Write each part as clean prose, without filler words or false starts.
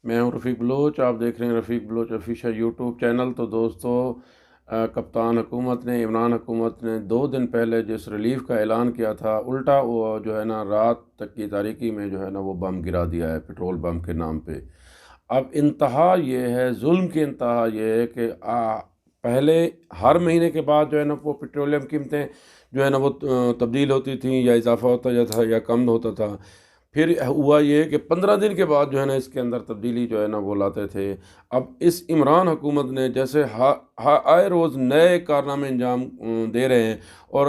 میں ہوں رفیق بلوچ، آپ دیکھ رہے ہیں رفیق بلوچ آفیشیل یوٹیوب چینل۔ تو دوستو، کپتان حکومت نے، عمران حکومت نے 2 دن پہلے جس ریلیف کا اعلان کیا تھا، الٹا وہ جو ہے نا رات تک کی تاریکی میں جو ہے نا وہ بم گرا دیا ہے پٹرول بم کے نام پہ۔ اب انتہا یہ ہے، ظلم کی انتہا یہ ہے کہ پہلے ہر مہینے کے بعد جو ہے نا وہ پٹرولیم قیمتیں جو ہے نا وہ تبدیل ہوتی تھیں، یا اضافہ ہوتا جاتا تھا یا کم ہوتا تھا۔ پھر ہوا یہ کہ 15 دن کے بعد جو ہے نا اس کے اندر تبدیلی جو ہے نا وہ لاتے تھے۔ اب اس عمران حکومت نے جیسے آئے روز نئے کارنامے انجام دے رہے ہیں، اور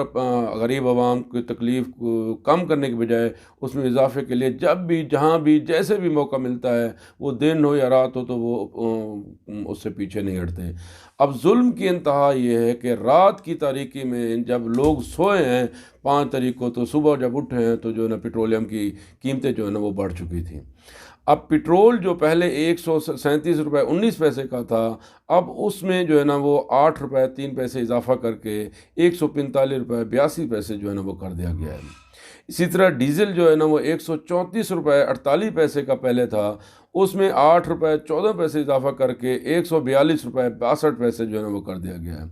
غریب عوام کی تکلیف کو کم کرنے کے بجائے اس میں اضافے کے لیے جب بھی جہاں بھی جیسے بھی موقع ملتا ہے، وہ دن ہو یا رات ہو، تو وہ اس سے پیچھے نہیں ہٹتے۔ اب ظلم کی انتہا یہ ہے کہ رات کی تاریکی میں جب لوگ سوئے ہیں 5 تاریخ کو، تو صبح جب اٹھے ہیں تو جو ہے نا پٹرولیم کی قیمتیں جو ہے نا وہ بڑھ چکی تھیں۔ اب پٹرول جو پہلے 137 روپے 19 پیسے کا تھا، اب اس میں جو ہے نا وہ 8 روپے 3 پیسے اضافہ کر کے 145 روپے 82 پیسے جو ہے نا وہ کر دیا گیا ہے۔ اسی طرح ڈیزل جو ہے نا وہ 134 روپے 48 پیسے کا پہلے تھا، اس میں 8 روپے 14 پیسے اضافہ کر کے 142 روپے 62 پیسے جو ہے نا وہ کر دیا گیا ہے۔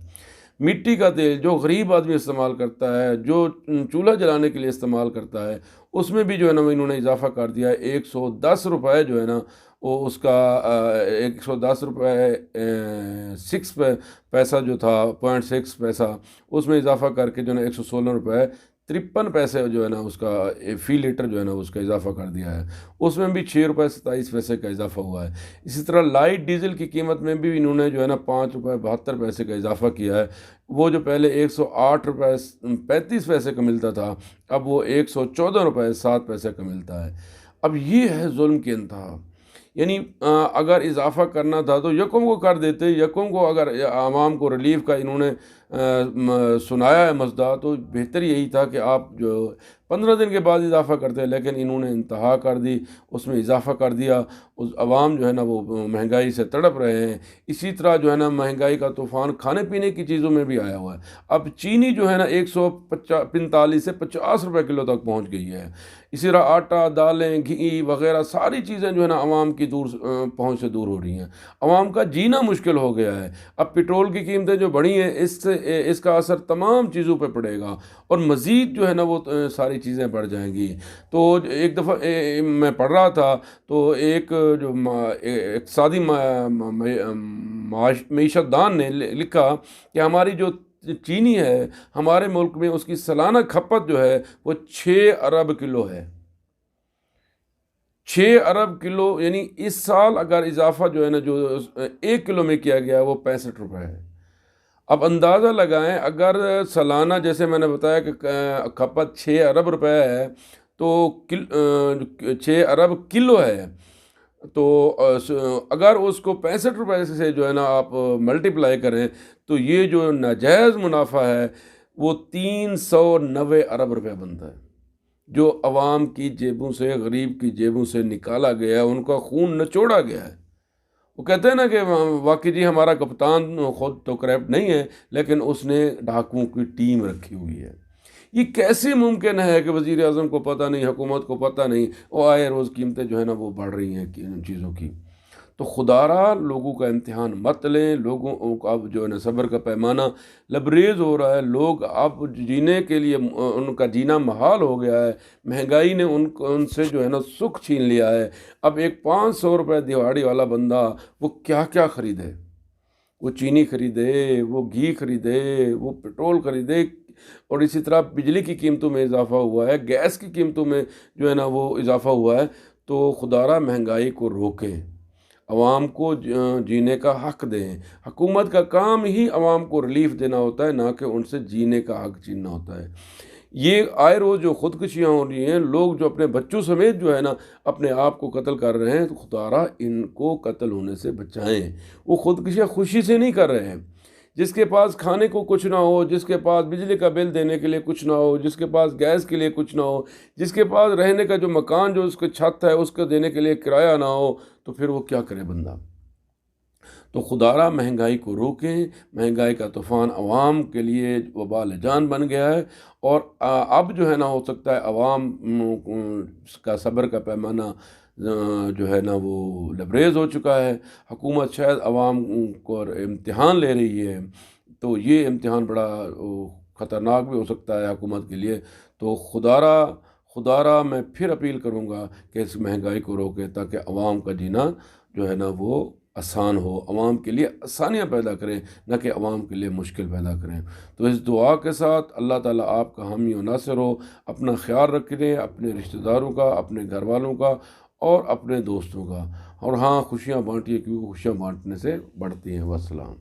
مٹی کا تیل جو غریب آدمی استعمال کرتا ہے، جو چولہا جلانے کے لیے استعمال کرتا ہے، اس میں بھی جو ہے نا انہوں نے اضافہ کر دیا ہے۔ 110 روپے جو ہے نا وہ اس کا 110 روپے 6 پیسہ جو تھا، 0.6 پیسہ، اس میں اضافہ کر کے جو ہے نا 116 روپے 53 پیسے جو ہے نا اس کا فی لیٹر جو ہے نا اس کا اضافہ کر دیا ہے۔ اس میں بھی 6 روپے 27 پیسے کا اضافہ ہوا ہے۔ اسی طرح لائٹ ڈیزل کی قیمت میں بھی انہوں نے جو ہے نا 5 روپے 72 پیسے کا اضافہ کیا ہے۔ وہ جو پہلے 108 روپے 35 پیسے کا ملتا تھا، اب وہ 114 روپے 7 پیسے کا ملتا ہے۔ اب یہ ہے ظلم کی انتہا۔ یعنی اگر اضافہ کرنا تھا تو یکم کو کر دیتے، یکم کو اگر عوام کو ریلیف کا انہوں نے سنایا ہے مزدا، تو بہتر یہی تھا کہ آپ جو 15 دن کے بعد اضافہ کرتے، لیکن انہوں نے انتہا کر دی، اس میں اضافہ کر دیا۔ اس عوام جو ہے نا وہ مہنگائی سے تڑپ رہے ہیں۔ اسی طرح جو ہے نا مہنگائی کا طوفان کھانے پینے کی چیزوں میں بھی آیا ہوا ہے۔ اب چینی جو ہے نا 145 سے 50 روپے کلو تک پہنچ گئی ہے۔ اسی طرح آٹا، دالیں، گھی وغیرہ ساری چیزیں جو ہے نا عوام کی پہنچ سے دور ہو رہی ہیں۔ عوام کا جینا مشکل ہو گیا ہے۔ اب پٹرول کی قیمتیں جو بڑھی ہیں، اس کا اثر تمام چیزوں پہ پڑے گا، اور مزید جو ہے نا وہ ساری چیزیں بڑھ جائیں گی۔ تو ایک دفعہ میں پڑھ رہا تھا، تو ایک جو اقتصادی معیشت دان نے لکھا کہ ہماری جو چینی ہے ہمارے ملک میں، اس کی سالانہ کھپت جو ہے وہ 6 ارب کلو ہے۔ 6 ارب کلو، یعنی اس سال اگر اضافہ جو ہے نا جو 1 کلو میں کیا گیا ہے وہ 65 روپے ہے۔ اب اندازہ لگائیں، اگر سالانہ جیسے میں نے بتایا کہ کھپت 6 ارب روپے ہے، تو 6 ارب کلو ہے، تو اگر اس کو 65 روپے سے جو ہے نا آپ ملٹیپلائی کریں، تو یہ جو ناجائز منافع ہے وہ 390 ارب روپے بنتا ہے، جو عوام کی جیبوں سے، غریب کی جیبوں سے نکالا گیا ہے، ان کا خون نچوڑا گیا ہے۔ وہ کہتے ہیں نا کہ واقعی جی ہمارا کپتان خود تو کرپٹ نہیں ہے، لیکن اس نے ڈاکوؤں کی ٹیم رکھی ہوئی ہے۔ یہ کیسے ممکن ہے کہ وزیر اعظم کو پتہ نہیں، حکومت کو پتہ نہیں، وہ آئے روز قیمتیں جو ہے نا وہ بڑھ رہی ہیں ان چیزوں کی۔ تو خدا را لوگوں کا امتحان مت لیں۔ لوگوں کو اب جو ہے نا صبر کا پیمانہ لبریز ہو رہا ہے۔ لوگ اب جینے کے لیے، ان کا جینا محال ہو گیا ہے۔ مہنگائی نے ان سے جو ہے نا سکھ چھین لیا ہے۔ اب ایک 500 روپے دہاڑی والا بندہ وہ کیا کیا خریدے؟ وہ چینی خریدے، وہ گھی خریدے، وہ پٹرول خریدے، اور اسی طرح بجلی کی قیمتوں میں اضافہ ہوا ہے، گیس کی قیمتوں میں جو ہے نا وہ اضافہ ہوا ہے۔ تو خدا را مہنگائی کو روکیں، عوام کو جینے کا حق دیں۔ حکومت کا کام ہی عوام کو ریلیف دینا ہوتا ہے، نہ کہ ان سے جینے کا حق چھیننا ہوتا ہے۔ یہ آئے روز جو خودکشیاں ہو رہی ہیں، لوگ جو اپنے بچوں سمیت جو ہے نا اپنے آپ کو قتل کر رہے ہیں، تو خدا را ان کو قتل ہونے سے بچائیں۔ وہ خودکشیاں خوشی سے نہیں کر رہے ہیں۔ جس کے پاس کھانے کو کچھ نہ ہو، جس کے پاس بجلی کا بل دینے کے لیے کچھ نہ ہو، جس کے پاس گیس کے لیے کچھ نہ ہو، جس کے پاس رہنے کا جو مکان جو اس کے چھت ہے اس کو دینے کے لیے کرایہ نہ ہو، تو پھر وہ کیا کرے بندہ؟ تو خدا را مہنگائی کو روکیں۔ مہنگائی کا طوفان عوام کے لیے وبال جان بن گیا ہے، اور اب جو ہے نا ہو سکتا ہے عوام کا صبر کا پیمانہ جو ہے نا وہ لبریز ہو چکا ہے، حکومت شاید عوام کو امتحان لے رہی ہے، تو یہ امتحان بڑا خطرناک بھی ہو سکتا ہے حکومت کے لیے۔ تو خدا را میں پھر اپیل کروں گا کہ اس مہنگائی کو روکے، تاکہ عوام کا جینا جو ہے نا وہ آسان ہو، عوام کے لیے آسانیاں پیدا کریں، نہ کہ عوام کے لیے مشکل پیدا کریں۔ تو اس دعا کے ساتھ اللہ تعالیٰ آپ کا حامی و ناصر ہو، اپنا خیال رکھیں، اپنے رشتہ داروں کا، اپنے گھر والوں کا اور اپنے دوستوں کا، اور ہاں خوشیاں بانٹیے، کیونکہ خوشیاں بانٹنے سے بڑھتی ہیں۔ والسلام۔